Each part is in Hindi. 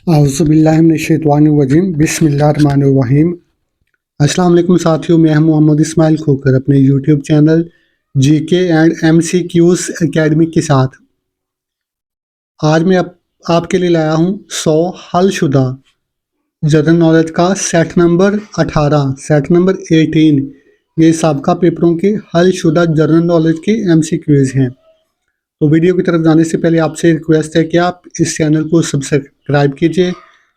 औज़ुबिल्लाहिमिनश्शैतानिर्रजीम बिस्मिल्लाहिर्रहमानिर्रहीम। अस्सलाम वालेकुम साथियों, मैं हूं मोहम्मद इस्माइल खोकर अपने YouTube channel GK and MCQs academy के साथ। आज मैं आपके लिए लाया हूं 100 हलशुदा जनरल नॉलेज का सेट नंबर 18, सेट नंबर 18। ये साबका पेपरों के हलशुदा जनरल नॉलेज के एमसीक्यूज हैं। तो वीडियो की तरफ जाने से पहले आपसे रिक्वेस्ट है कि आप इस चैनल को सब्सक्राइब कीजिए,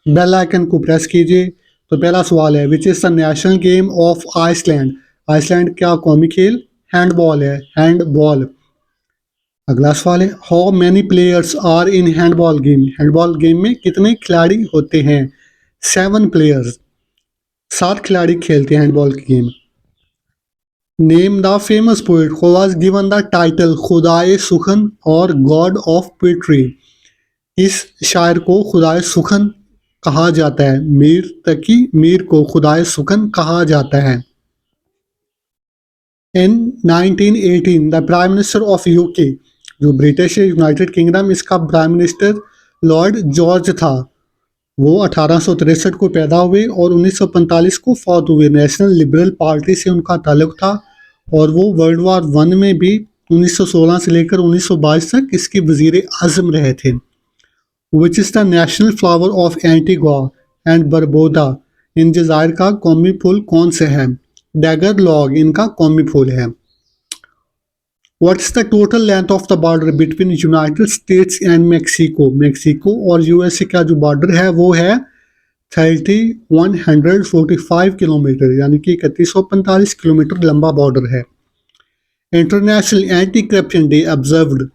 बेल आइकन को प्रेस कीजिए। तो पहला सवाल है, which is the national game of Iceland. Iceland का कौमी खेल हैंडबॉल है, हैंडबॉल। अगला सवाल है, how many players are in handball game. Handball game में कितने खिलाड़ी होते हैं? 7 प्लेयर्स, 7 खिलाड़ी खेलते हैं हैंडबॉल की game. Name the famous poet who was given the title खुदाए सुखन और गॉड ऑफ पोएट्री। इस शायर को खुदाए सुखन कहा जाता है। मीर तकी मीर को खुदाए सुखन कहा जाता है। इन 1918 the prime minister of UK, जो ब्रिटिश यूनाइटेड किंगडम, इसका प्राइम मिनिस्टर लॉर्ड जॉर्ज था। वो 1863 को पैदा हुए और 1945 को फौत हुए। नेशनल लिबरल पार्टी से उनका ताल्लुक था और वो वर्ल्ड वार 1 में भी 1916 से लेकर 1922 तक इसके वजीर आजम रहे थे। Which is the national flower of Antigua and Barbuda. इन जज़ायर का कौमी फूल कौन सा है? डैगर लॉग इनका कौमी फूल है। What is the total length of the border between United states and Mexico. Mexico और यूएसए का जो बॉर्डर है वो है 3145 किलोमीटर, यानी कि 3145 किलोमीटर लंबा बॉर्डर है। International anti corruption day observed.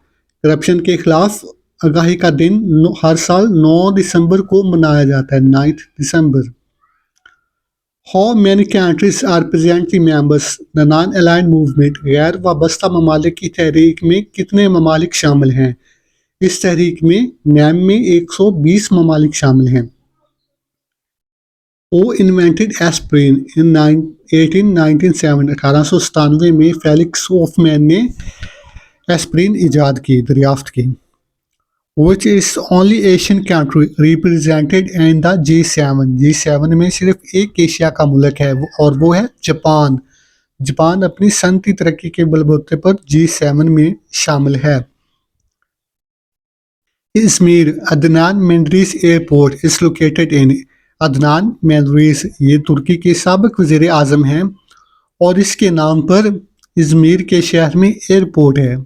Corruption के खिलाफ आगाही का दिन हर साल 9 दिसंबर को मनाया जाता है, 9 दिसंबर। How many countries are presently members the non aligned movement. गैर वाबस्ता ममालिक की तहरीक में कितने ममालिक शामिल हैं? इस तहरीक में नैम में 120 ममालिक शामिल हैं। ओ इन्वेंटेड एस्प्रिन इन 1897। 1897 में फेलिक्स होफमैन ने एस्प्रिन इजाद की, दरियाफ्त की। Which is only Asian country represented in the G7। G7 में सिर्फ एक एशिया का मुल्क है और वो है जापान। जापान अपनी सनती तरक्की के बलबूते पर G7 में शामिल है। Izmir Adnan Menderes airport is located in. Adnan Menderes ये तुर्की के साबिक वज़ीर आज़म हैं और इसके नाम पर इज़मीर के शहर में एयरपोर्ट है।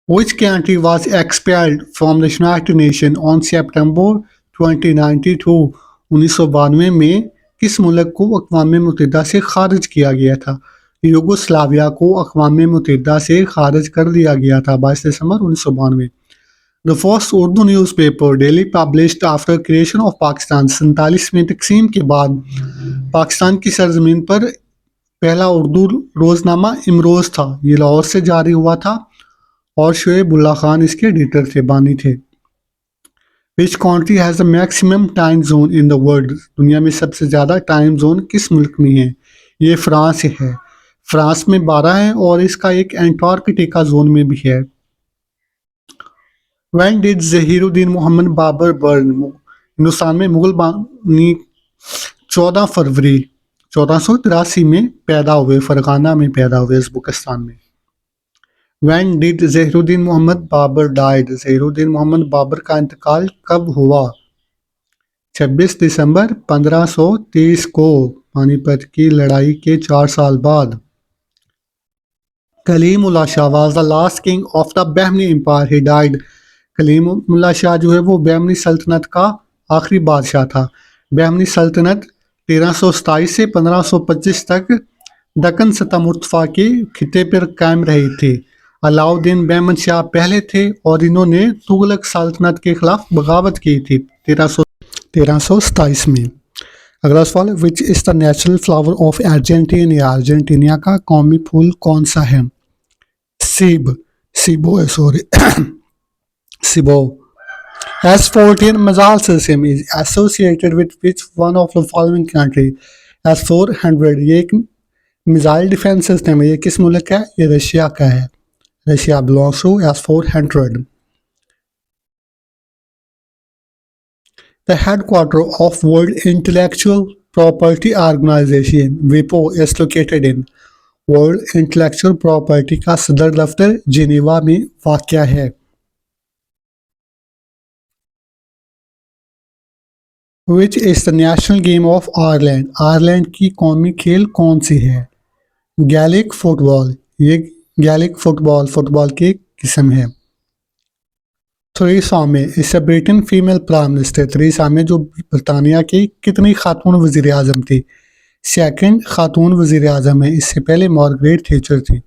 Which country was expelled from the United Nations on September 2092। 1992 में किस मुल्क को अक़वाम मुत्तहिदा से खारिज किया गया था? यूगोस्लाविया को अक़वाम मुत्तहिदा से खारिज कर दिया गया था 22 दिसंबर 1992। The first Urdu newspaper daily published after creation of Pakistan. 47वें तकसीम के बाद पाकिस्तान की सरजमीन पर पहला उर्दू रोज़नामा इमरोज़ था। ये लाहौर से जारी हुआ था और शोएबुल्ला खान इसके एडिटर थे, बानी थे। Which country has the maximum time zone in the world. दुनिया में सबसे ज़्यादा टाइम जोन किस मुल्क में है? ये फ्रांस है। फ्रांस में 12 है और इसका एक एंटार्कटिका जोन में भी है। When did Zahiruddin Mohammad Babar born. Hindustan में मुगल बानी 14 फरवरी 1483 में पैदा हुए, फरगाना में पैदा हुए, उज़्बेकिस्तान में। When did Zahiruddin Mohammad Babar died। Zahiruddin Mohammad Babar का इंतकाल कब हुआ? 26 दिसंबर 1530 को, पानीपत की लड़ाई के 4 साल बाद। Kalimullah Shah was the last king of the Bahmani Empire। He died। Kalimullah Shah जो है वो बहमनी सल्तनत का आखिरी बादशाह था। बहमनी सल्तनत 1327 से 1525 तक दक्कन सतमुर्तफा के खिते पर कायम रही थी। अलाउद्दीन बहमन शाह पहले थे और इन्होंने तुगलक सल्तनत के खिलाफ बगावत की थी 1327 में। अगला सवाल, विच is the national flower of Argentina. Argentina का कौमी फूल कौन सा है? सिबो है, सॉरी सिबो। S14 missile system is associated with which one of the following country। S400 ये एक मिसाइल डिफेंस सिस्टम है, ये किस मुल्क का है? ये रशिया का है। Russia belongs to S400। The headquarters of World Intellectual Property Organization WIPO is located in world intellectual property का सदर दफ्तर जिनेवा में वाक़या है। Which is the national game of Ireland, Ireland की कौमी खेल कौन सी है? गैलिक फुटबॉल, ये गैलिक फुटबॉल की किस्म है। थेरेसा मे इस Britain female prime minister, Theresa May जो बरतानिया की कितनी खातून वजीर आजम थी? सेकंड खातून वजीर आजम है, इससे पहले मार्गरेट थैचर थी।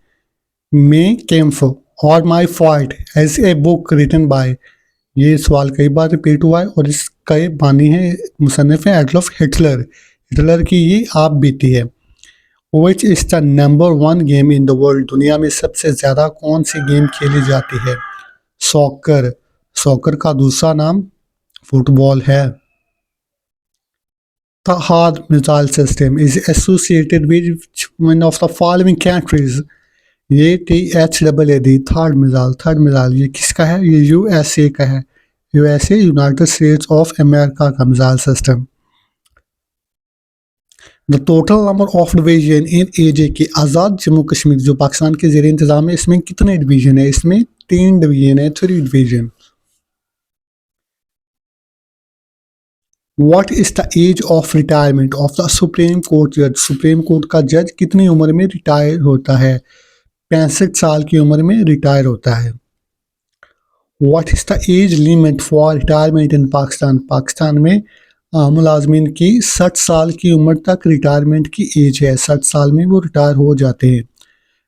मे केम्फ और my fight as a book written by, ये सवाल कई बार रिपीट हुआ है और इसका ये बानी है, मुसन्निफ है एडोल्फ हिटलर, हिटलर की ये आप बीती है। Which is the number 1 game in the world, दुनिया में सबसे ज़्यादा कौन सी गेम खेली जाती है? सॉकर, सॉकर का दूसरा नाम फुटबॉल है। The Hard missile system is associated with one of the following countries. ये THAAD थर्ड मिसाइल ये किसका है? ये USA का है। USA United States of America का missile system. The total number of division in AJ की आज़ाद जम्मू कश्मीर जो पाकिस्तान के ज़ेर इंतज़ाम है, इसमें कितने डिवीजन है? इसमें 3 डिवीजन है, 3 division. What is the age of retirement of the Supreme Court judge? Supreme court का जज कितनी उम्र में रिटायर होता है? 65 साल की उम्र में रिटायर होता है। What is the age limit for retirement in Pakistan? Pakistan में मुलाजमीन की 60 साल की उम्र तक रिटायरमेंट की एज है, 60 साल में वो रिटायर हो जाते हैं।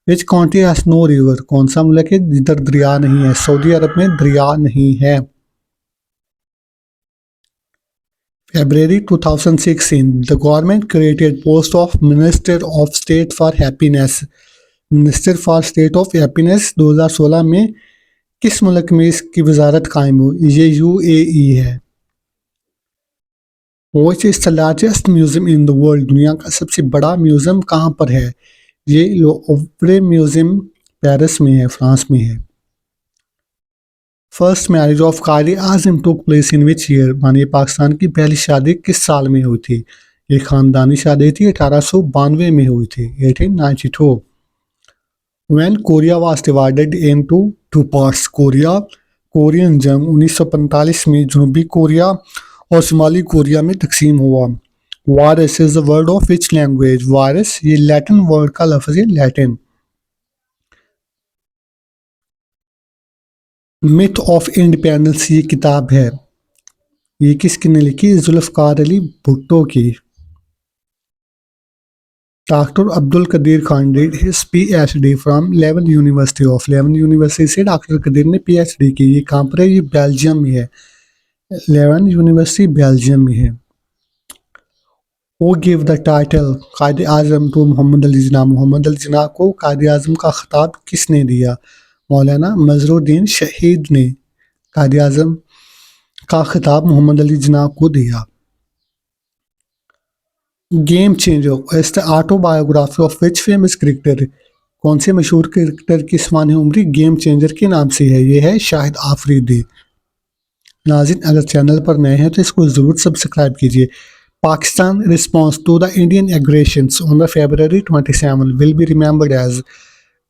Which country has no river? कौन सा मुल्क है जिधर दरिया नहीं है? सऊदी अरब में दरिया नहीं है। February 2016, the government created post of Minister of State for Happiness. Minister for state of happiness 2016 में किस मुल्क में इसकी वजारत कायम हुई? ये UAE है। Which is the largest museum in the world? दुनिया का सबसे बड़ा म्यूजियम कहाँ पर है? ये लोवरे म्यूजियम पेरिस में है, फ्रांस में है। First marriage of Quaid Azam took place in which year? मानिए पाकिस्तान की पहली शादी किस साल में हुई थी? ये ख़ानदानी शादी थी, 1892 में हुई थी, 1892। When Korea was divided into 2 parts, Korean जंग 1945 में जनूबी कोरिया और शुमाली कोरिया में तकसीम हुआ। Virus is the word of which language? Virus ये लैटिन वर्ड का लफ्ज़ है, लैटिन। मिथ ऑफ इंडिपेंडेंस ये किताब है, ये किसने लिखी? जुल्फ़िकार अली भुट्टो की। Doctor Abdul Qadeer Khan did his PhD from Leuven university of, Leuven university से डॉक्टर कदीर ने PhD की। ये कहाँ पर है? ये बेल्जियम में है, लेवन यूनिवर्सिटी बेल्जियम में है। वो give the title Quaid Azam to Mohammad Ali Jinnah, Mohammad Ali Jinnah को कायद आज़म का खिताब किसने दिया? मौलाना मजरुद्दीन शहीद ने कायद आज़म का खिताब मोहम्मद अली जिन्ना को दिया। Game changer is the autobiography of which famous cricketer? कौन से मशहूर क्रिकेटर की जवानी उम्री गेम चेंजर के नाम से है? ये है शाहिद आफरीदी। नाज़रीन अगर चैनल पर नए हैं तो इसको ज़रूर सब्सक्राइब कीजिए। Pakistan response to the Indian aggressions on the February 27 will be remembered as,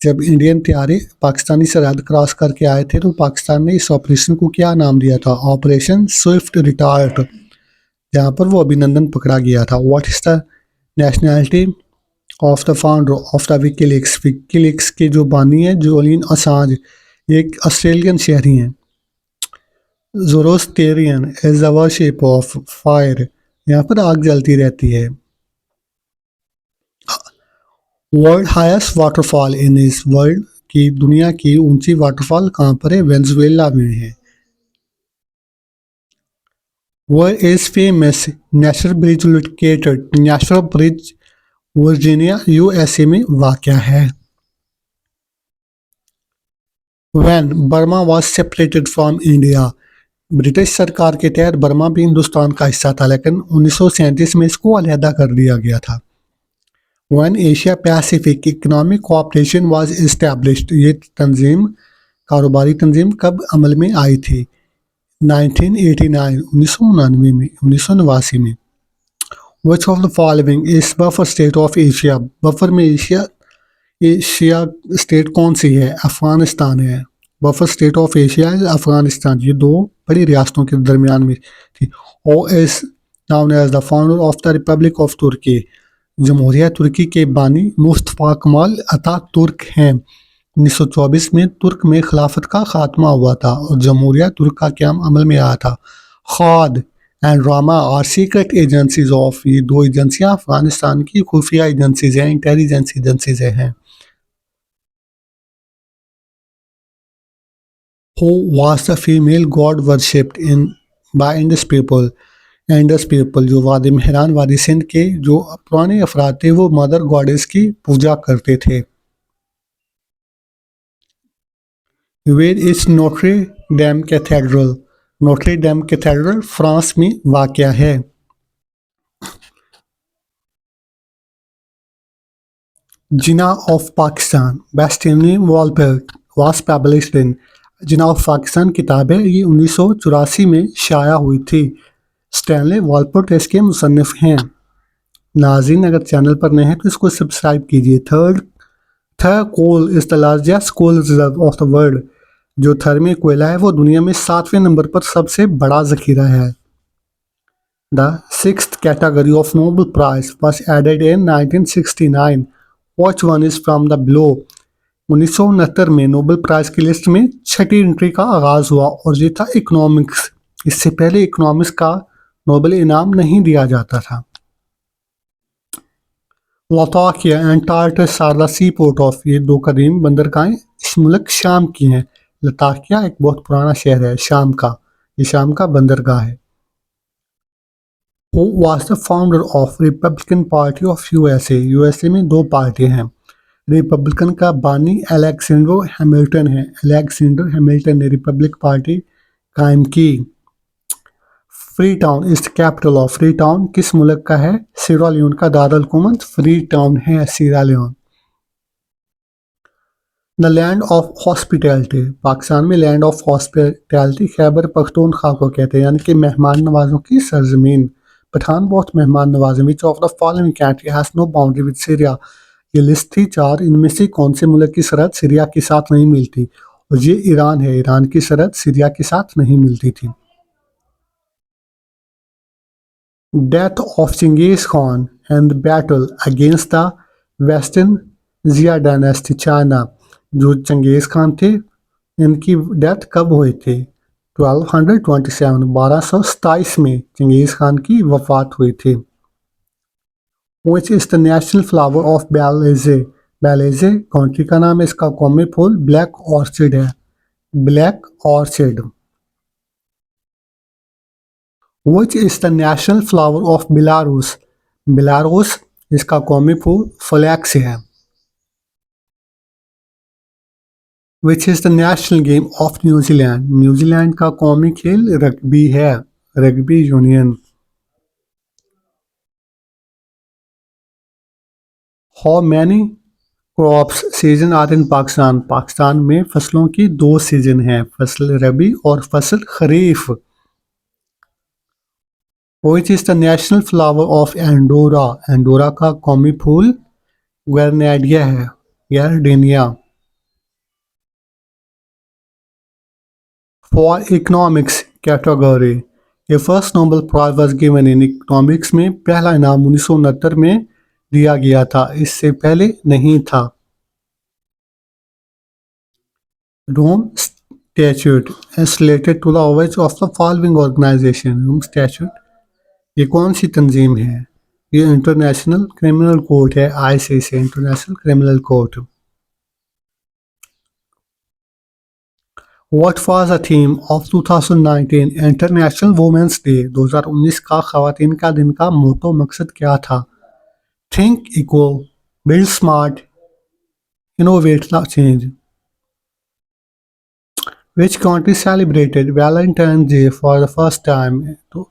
जब इंडियन तैयारी पाकिस्तानी सरहद क्रॉस करके आए थे तो पाकिस्तान ने इस ऑपरेशन को क्या नाम दिया था? ऑपरेशन स्विफ्ट रिटार्ट, जहाँ पर वो अभिनंदन पकड़ा गया था। What is the nationality of the founder of the WikiLeaks? WikiLeaks के जो बानी है जुलियन असांज, एक ऑस्ट्रेलियन शहरी हैं। Zoroastrian is the worship of fire, यहाँ पर आग जलती रहती है। वर्ल्ड हाईएस्ट वाटरफॉल इन इस वर्ल्ड की दुनिया की ऊंची वाटरफॉल कहाँ पर है? वेनेजुएला में है। Where is famous national bridge located? National bridge Virginia USA में वाक़या है। When Burma was separated from India, British सरकार के तहत बर्मा भी हिंदुस्तान का हिस्सा था, लेकिन 1937 में इसको अलहदा कर दिया गया था। When Asia Pacific economic cooperation was established, ये तंजीम कारोबारी तंजीम कब अमल में आई थी? 1989 1999 में 1989 में। Which of the following is buffer state of Asia? Buffer में एशिया स्टेट कौन सी है? अफगानिस्तान है। बफर स्टेट ऑफ एशिया है अफगानिस्तान। ये दो बड़ी रियासतों के दरमियान में थी। ओ is known as the founder of the Republic of Turkey. जमहूरिया तुर्की के बानी मुस्तफा कमाल अतातुर्क हैं। 1924 में तुर्क में खिलाफत का खात्मा हुआ था और जमहूरिया तुर्क का क़याम अमल में आया था। KHAD and RAMA are secret agencies of, ये दो एजेंसियां अफगानिस्तान की खुफिया एजेंसीज हैं, इंटेलिजेंस एजेंसीज हैं। Who was the female god worshipped in by Indus people? Indus people जो वादी मेहरान वादी सिंध के जो पुराने अफराद थे वो मदर गॉडेस की पूजा करते थे। Where is Notre Dame Cathedral? Notre Dame Cathedral France में वाक़या है। Jinnah of Pakistan by Stanley Wolpert was published in. Jinnah of Pakistan किताब है, ये 1984 में शाया हुई थी। स्टैनले वॉलपोर्ट इसके मुसन्निफ हैं। नाज़रीन, अगर चैनल पर नए हैं तो इसको सब्सक्राइब कीजिए। Thar coal is the largest coal reserve of the world. जो थर में कोयला है वो दुनिया में 7वें नंबर पर सबसे बड़ा ज़ख़ीरा है। The 6th category of Nobel prize was added in 1969. Which one is from the below? 1969 में नोबेल प्राइज की लिस्ट में छठी एंट्री का आगाज हुआ और ये था इकोनॉमिक्स। इससे पहले इकोनॉमिक्स का नोबेल इनाम नहीं दिया जाता था। Latakia and Tartus are the sea port of, ये दो कदीम बंदरगाहें इस मुल्क शाम की हैं। लताकिया एक बहुत पुराना शहर है शाम का, ये शाम का बंदरगाह है। Who was the founder of Republican Party of USA? USA में दो पार्टियां हैं। रिपब्लिकन का बानी अलेक्जेंडर हैमिल्टन है। अलेक्जेंडर हैमिल्टन ने रिपब्लिक पार्टी कायम की। Free town is the capital of, free town किस मुल्क का है? सीरा लियोन का दारुल-हुकूमत फ्री टाउन है, Sierra Leone. The land of hospitality, Pakistan में land of hospitality Khyber Pakhtunkhwa को कहते हैं, यानी कि मेहमान नवाजों की सरजमीन। पठान बहुत मेहमान नवाज है। Which of the following country has no boundary with Syria? ये लिस्ट थी 4, इनमें से कौन से मुल्क की सरहद सीरिया के साथ नहीं मिलती? और ये ईरान है, ईरान की सरहद सीरिया के साथ नहीं मिलती थी। Death of Genghis Khan and battle against the western Xia dynasty China, जो चंगेज खान थे इनकी डेथ कब हुई थी? 1227 1227 में चंगेज खान की वफात हुई थी। Which is the national flower of Belize? Belize country का नाम है, इसका कौमी फूल ब्लैक ऑर्चिड है, black orchid. Which is the national flower of Belarus? Belarus इसका कौमी फूल फ्लैक्स है। Which is the national game of New Zealand? New Zealand का कौमी खेल रग्बी है, rugby union. How many crops season are in Pakistan? Pakistan में फसलों की 2 सीजन हैं, फसल रबी और फसल खरीफ। Which is the national flower of Andorra? Andorra का कौमी फूल ग्रेनेडिया है, gardenia. For economics category, a first Nobel Prize was given in economics में पहला इनाम 1969 में दिया गया था, इससे पहले नहीं था। Rome statute is related to the which of the following organization? Rome statute ये कौन सी तंजीम है? ये इंटरनेशनल क्रिमिनल कोर्ट है, ICC international criminal court. What was the theme of 2019 international women's day? 2019 का ख़वातीन का दिन का मोटो मकसद क्या था? Think equal, build smart, innovate the change. Which country celebrated Valentine's Day for the first time? तो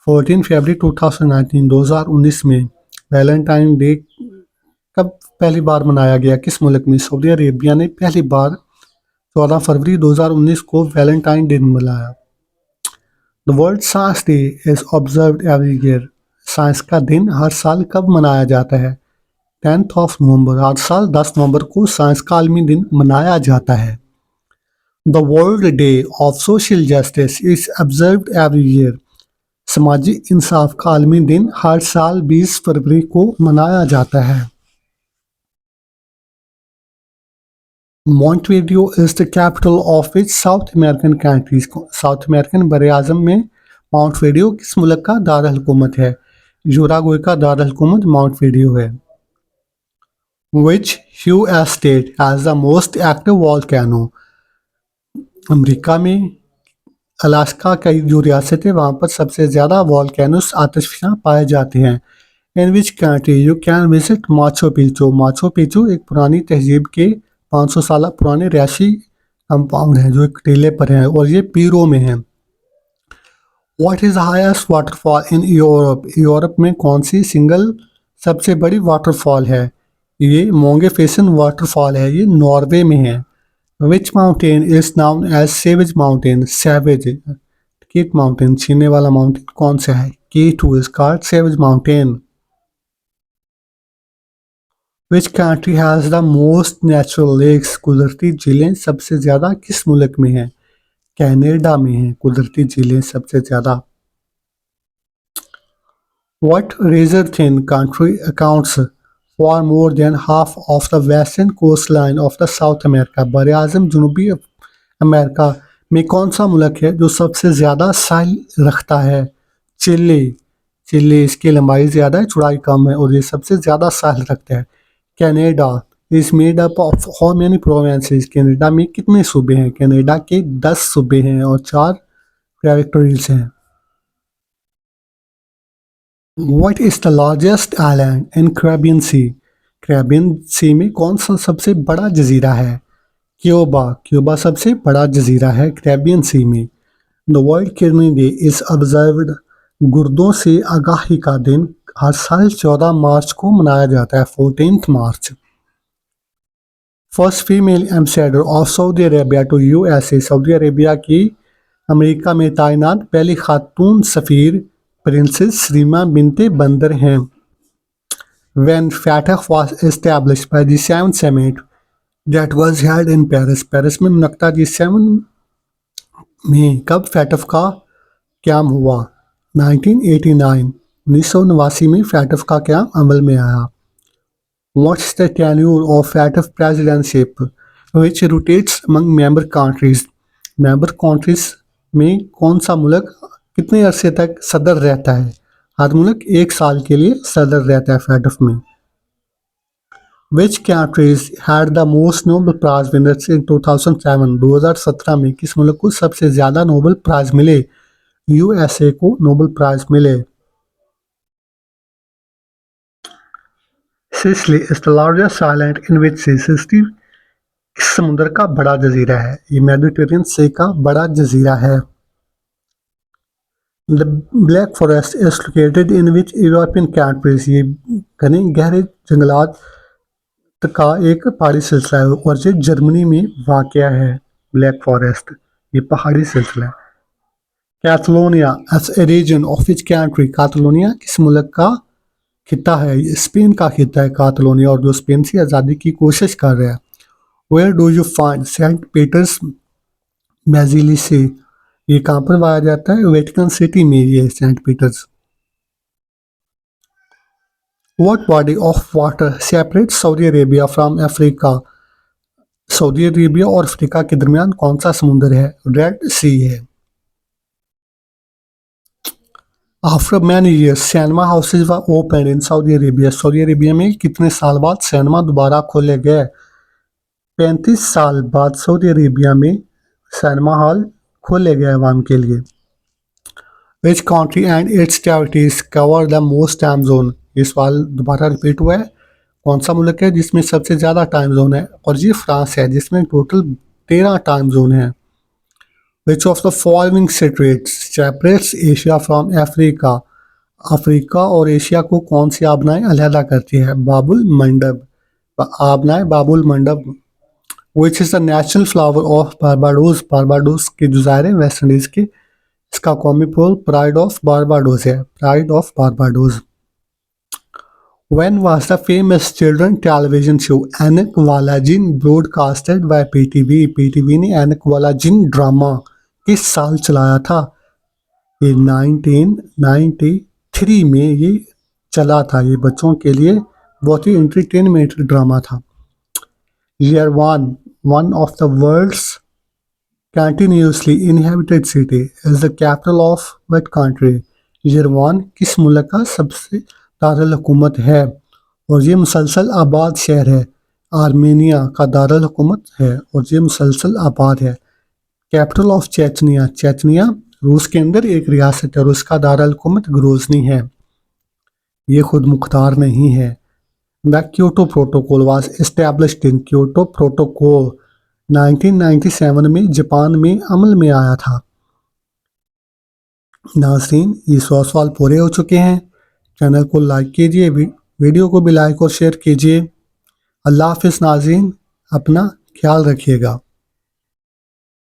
14 फरवरी 2019 2019 में वैलेंटाइन डे कब पहली बार मनाया गया? किस मुल्क में? सऊदी अरेबिया ने पहली बार 14 फरवरी 2019 को वैलेंटाइन डे मनाया। The world science day is observed every year. Science का दिन हर साल कब मनाया जाता है? 10 नवंबर। हर साल 10 नवंबर को साइंस का आलमी दिन मनाया जाता है। The world day of social justice is observed every year. समाजी इंसाफ का आलमी दिन हर साल 20 फरवरी को मनाया जाता है। Montevideo is the capital of which South American countries? South American बरआज़म में माउंटवीडियो किस मुल्क का दारकूमत है? यूराग्वे का दारकूमत माउंटवीडियो है। Which US state has the most active volcano? America में अलास्का का जो रियासत है वहाँ पर सबसे ज़्यादा वॉल्केनोस आतिशफशां पाए जाते हैं। In which country you can visit Machu Picchu? Machu Picchu एक पुरानी तहजीब के 500 साल पुराने रिहायशी कंपाउंड है जो एक टीले पर है और ये पीरो में है। What is the highest waterfall in Europe? Europe में कौन सी सिंगल सबसे बड़ी वाटरफॉल है? ये मोंगेफेसन वाटरफॉल है, ये नॉर्वे में है। Which mountain is known as savage mountain? Savage कीट माउंटेन, छीनने वाला माउंटेन कौन सा है? K2 is called Savage Mountain. Which country has the most natural lakes? कुदरती झीलें सबसे ज़्यादा किस मुल्क में हैं? कनाडा में हैं कुदरती झीलें सबसे ज़्यादा। What razor-thin country accounts for more than half of the western coastline of the South America? बरआज़म जनूबी अमेरिका में कौन सा मुल्क है जो सबसे ज़्यादा साहिल रखता है? चिली। चिली इसकी लंबाई ज़्यादा है, चौड़ाई कम है और ये सबसे ज़्यादा साहिल रखता है। Canada is made up of how many provinces? Canada में कितने सूबे हैं? कनाडा के 10 सूबे हैं और 4 टेरिटरीज हैं। What is the largest island in Caribbean sea? Caribbean sea में कौन सा सबसे बड़ा जजीरा है? क्यूबा। क्यूबा सबसे बड़ा जजीरा है कैरिबियन सी में। The world kidney day is observed. गुर्दों से आगाही का दिन हर साल 14 मार्च को मनाया जाता है, 14 मार्च। First female ambassador of Saudi Arabia to USA? Saudi Arabia की अमेरिका में तैनात पहली खातून सफ़ीर प्रिंसेस रीमा बिनते बंदर हैं। When FATF was established by the Seventh Summit that was held in Paris? Paris में मुनक्ता G7 में कब फैटफ का क़याम हुआ? 1989 1989 में फैटफ का क़याम अमल में आया। What's the tenure of FATF presidency which rotates among member countries? member countries में कौन सा मुल्क कितने अरसे तक सदर रहता है? हर मुल्क 1 साल के लिए सदर रहता है फैटफ में। Which countries had the most Nobel Prize winners in 2007? 2017 में किस मुल्क को सबसे ज़्यादा नोबेल प्राइज मिले? यूएसए को नोबेल प्राइज मिले। Sicily is the largest island in which sea? Sicily किस समुद्र का बड़ा जजीरा है? ये मेडिटेरियन सी का बड़ा जजीरा है। The black forest is located in which European countries? ये घने गहरे जंगलात का एक पहाड़ी सिलसिला है और ये जर्मनी में वाक़या है। ब्लैक फॉरेस्ट ये पहाड़ी सिलसिला है। Catalonia as a region of which country? Catalonia किस मुल्क का खिता है? स्पेन का खिता है कैटलोनिया और जो स्पेन से आज़ादी की कोशिश कर रहा है। Where do you find saint Peter's basilica? ये कहाँ पर पाया जाता है? वेटिकन सिटी में ये saint Peter's. What body of water separates Saudi Arabia from Africa? Saudi Arabia और अफ्रीका के दरमियान कौन सा समुंदर है? रेड सी है। After many years, cinema houses were open in Saudi Arabia? Saudi Arabia में कितने साल बाद सिनेमा दोबारा खोले गए? 35 साल बाद सऊदी अरेबिया में सिनेमा हॉल खोले गए आवाम के लिए। Which country and its territories cover the most time zone? ये सवाल दोबारा रिपीट हुआ है। कौन सा मुल्क है जिसमें सबसे ज़्यादा टाइम जोन है? और ये फ्रांस है जिसमें टोटल 13 टाइम जोन है। Which of the following straits separates Asia from Africa? Africa और एशिया को कौन सी आबनाएं अलहदा करती है? बाबुल मंडब, आबनाएं बाबुल मंडब। Which is the national flower of Barbados? Barbados के जो ज़ाहिर है वेस्ट इंडीज़ के इसका कॉमिपोल प्राइड ऑफ बारबाडोस है, pride of Barbados. When was the famous children television show एनक वाला जिन broadcasted by PTV? PTV ने एनक वाला जिन ड्रामा किस साल चलाया था? ये 1993 में ये चला था। ये बच्चों के लिए बहुत ही एंटरटेनमेंट ड्रामा था। Year one of the world's continuously inhabited city is the capital of what country? Year one किस मुल्क का सबसे दारुल हुकूमत है और ये मुसलसल आबाद शहर है? आर्मेनिया का दारुल हुकूमत है और ये मुसलसल आबाद है। कैपिटल ऑफ चेचनिया, चेचनिया रूस के अंदर एक रियासत है और उसका दारुल हुकूमत ग्रोजनी है, ये खुद मुख्तार नहीं है। The Kyoto protocol was established in, Kyoto protocol 1997 में जापान में अमल में आया था। नाज़रीन, ये 100 सवाल पूरे हो चुके हैं। चैनल को लाइक कीजिए, वीडियो को भी लाइक और शेयर कीजिए। अल्लाह हाफ़िज़ नाज़रीन, अपना ख्याल रखिएगा।